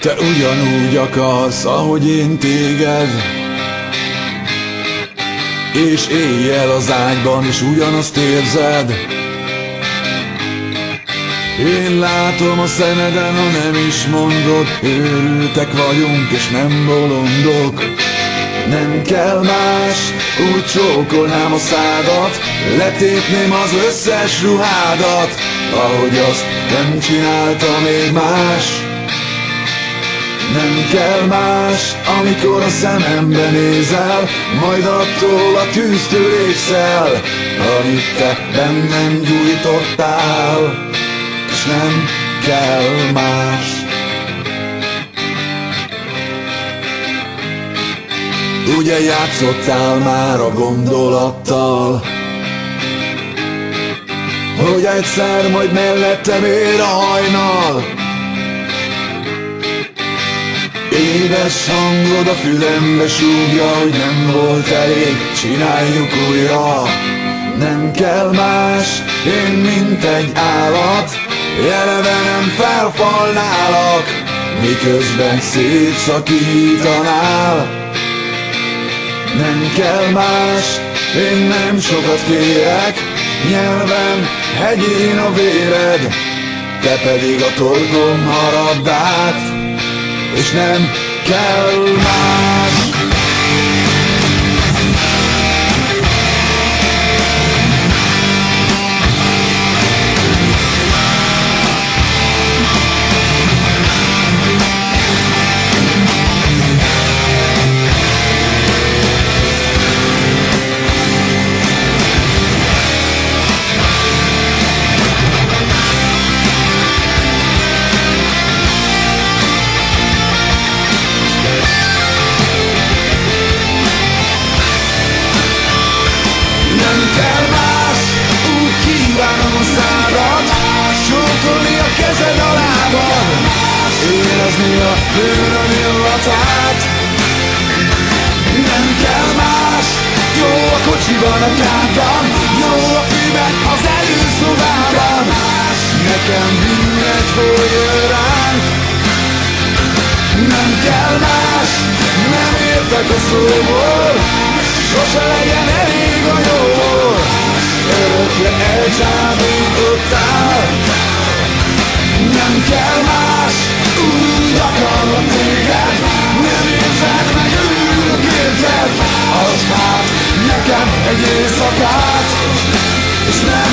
Te ugyanúgy akarsz, ahogy én téged, és éjjel az ágyban is ugyanazt érzed. Én látom a szemeden, ha nem is mondod, őrültek vagyunk és nem bolondok. Nem kell más, úgy csókolnám a szádat, letépném az összes ruhádat, ahogy azt nem csinálta még más. Nem kell más, amikor a szemembe nézel, majd attól a tűztől égsz, amit te bennem gyújtottál, és nem kell más. Ugye játszottál már a gondolattal, hogy egyszer majd mellettem ér a hajnal. Édes hangod a fülembe súgja, hogy nem volt elég, csináljuk újra. Nem kell más, én mint egy állat, eleve nem felfalnálak, miközben szétszakítanál. Nem kell más, én nem sokat kérek, nyelvem hegyén a véred, te pedig a torkom harabdát, és nem kell más. Csókolni a kezed a lábad, érezni a hőn a illatát. Nem kell más, jó a kocsiban, a kádban, jó a fűben, az előszobában. Nekem mindegy, hogy jön ránk. Nem kell más, nem értek a szóból, sose legyen elég a jóból. Örökre elcsábítottál. Nem kell más, úgy akarlak téged, nem érzed meg, örülök érted. Adj hát nekem egy éjszakát, és nem